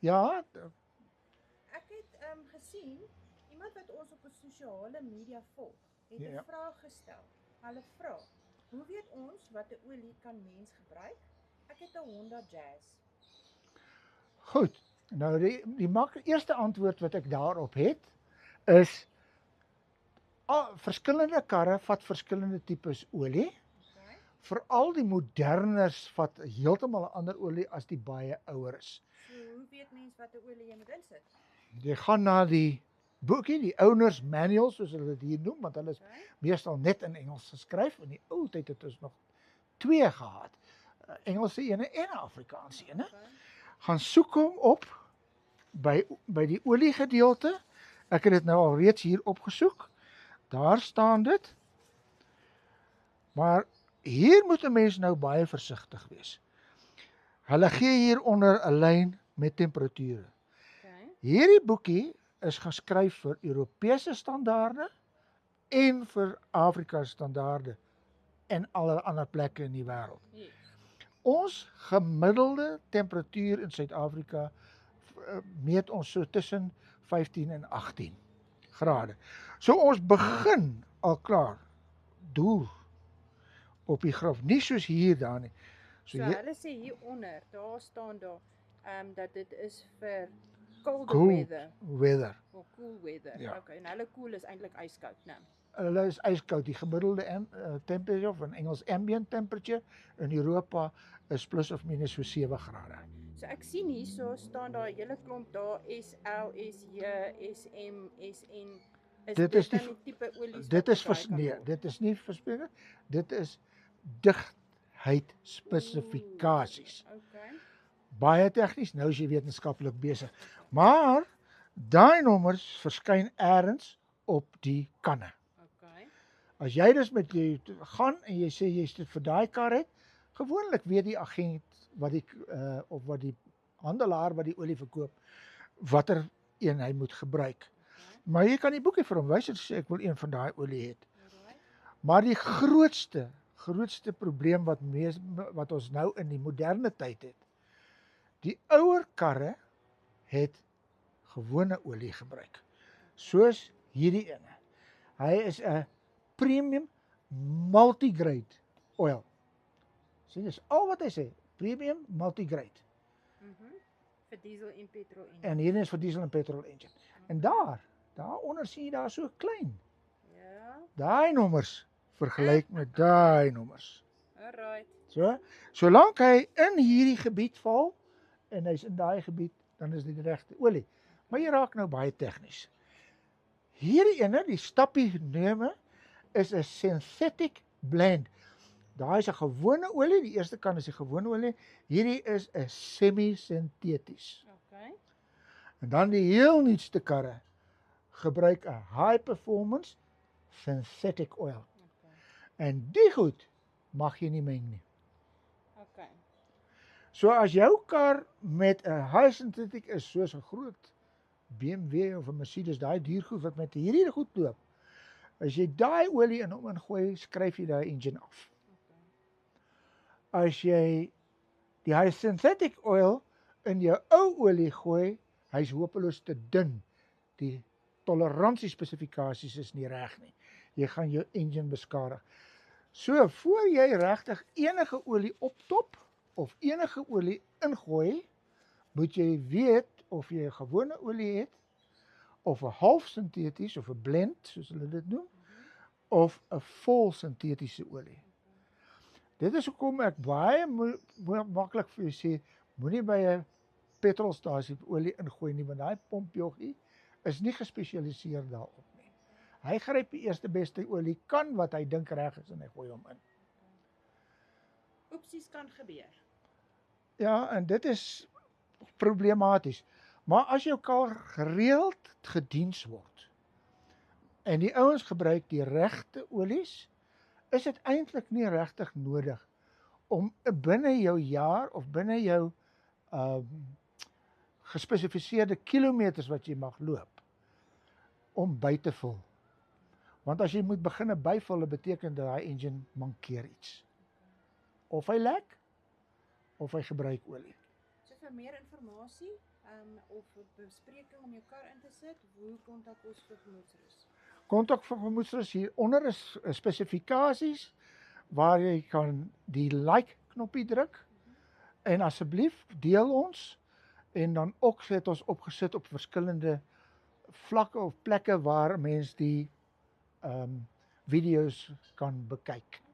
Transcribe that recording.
Ja, Ek het gesien iemand wat ons op 'n sosiale media volg, het 'n ja. vraag gestel. Hulle vra: "Hoe weet ons watter olie kan mens gebruik? Ek het 'n Honda Jazz." Goed. Nou die eerste antwoord wat ek daarop het is verskillende karre vat verskillende tipes olie. Okay? Veral die moderners vat heeltemal 'n ander olie as die baie oueres. So, hoe weet mens watter olie jy moet insit? Jy gaan na die boekie, die owners manual soos hulle dit hier noem, want hulle is Okay? meestal net in Engels geskryf. In die ou tyd het ons nog twee gehad. Engelse ene en 'n Afrikaanse ene. Okay. Gaan soek hom op by die olie gedeelte. Ek het dit nou al reeds hier opgesoek. Daar staan dit. Maar hier moet 'n mens nou baie versigtig wees. Hulle gee hier onder 'n lyn met temperature. Okay. Hierdie boekie is geskryf vir Europese standaarde en vir Afrika standaarde en alle ander plekke in die wêreld. Yes. Ons gemiddelde temperatuur in Suid-Afrika meet ons so tussen 15 en 18 grade. So ons begin al klaar doel op die graf, nie soos hier daar nie. So hulle sê hieronder, daar staan daar dat dit is vir cold cool weather of cool weather. Ja. Okay, en hulle cool is eintlik ijskoud, né? Hulle is ijskoud. Die gemiddelde temperature of in Engels ambient temperature in Europa is plus of minus so 7 grade. So ek sien hierso staan daar 'n hele klomp daar SL, SJ, SM, SN. Dit is dan die tipe olies. Dit is nee, dit is nie verspreek. Dit is digtheidspesifikasies. Okay. Baie tegnies, nou is jy wetenskaplik besig. Maar daai nommers verskyn eers op die kanne. Okay. As jy dus met jy gaan en jy sê jy sit vir daai kar het, gewoonlik weet die agent wat die of wat die handelaar wat die olie verkoop, watter een hy moet gebruik. Okay. Maar jy kan die boekie vir hom wys en sê ek wil een van daai olie hê. Alright. Maar die grootste probleem wat ons nou in die moderne tyd het, die ouer karre het gewone olie gebruik. Soos hierdie ene. Hy is 'n premium multigrade oil. Sien, dis al wat hy sê, premium multigrade. Vir diesel en petrol En hier is vir diesel en petrol engine. En daaronder sien jy daar so klein. Ja. Daai nommers vergelyk met daai nommers. Alright. Solank hy in hierdie gebied val en hy's in daai gebied, dan is dit die regte olie. Maar jy raak nou baie tegnies. Hierdie ene, die stappie neeme, is 'n synthetic blend. Daai is 'n gewone olie, die eerste kan is die gewone olie. Hierdie is 'n semi-sinteties. Okay. En dan die heel nuutste karre gebruik 'n high performance synthetic oil. Okay. En die goed mag jy nie meng nie. Okay. So as jou kar met 'n high synthetic is, soos 'n groot BMW of 'n Mercedes, daai diergoed wat met hierdie goed loop, as jy daai olie in hom ingooi, skryf jy daai engine af. Okay. As jy die high synthetic oil in jou ou olie gooi, hy's hopeloos te dun. Die toleransiespesifikasies is nie reg nie. Jy gaan jou engine beskadig. So voor jy regtig enige olie optop of enige olie ingooi, moet jy weet of jy 'n gewone olie het of 'n half sinteties of 'n blend soos hulle dit noem, of 'n vol sintetiese olie. Dit is hoekom ek baie maklik vir jou sê, moenie by 'n petrolstasie olie ingooi nie, want daai pompjoggie is nie gespesialiseer daarop nie. Hy gryp die eerste beste olie kan wat hy dink reg is en hy gooi hom in. Oepsies kan gebeur. Ja, en dit is problematies. Maar as jou kar gereeld gediens word en die ouens gebruik die regte olies, is dit eintlik nie regtig nodig om binne jou jaar of binne jou gespesifiseerde kilometers wat jy mag loop, om by te vul. Want as jy moet begin byvul, beteken dat daai engine mankeer iets. Of hy lek, of hy gebruik olie. So vir meer inligting of 'n bespreking om jou kar in te sit, hoe kontak ons vir gemoedsrus? Kontak vir gemoedsrus hier onder is spesifikasies waar jy kan die like knoppie druk en asseblief deel ons en dan ook het ons opgesit op verskillende vlakke of plekke waar mens die video's kan bekyk.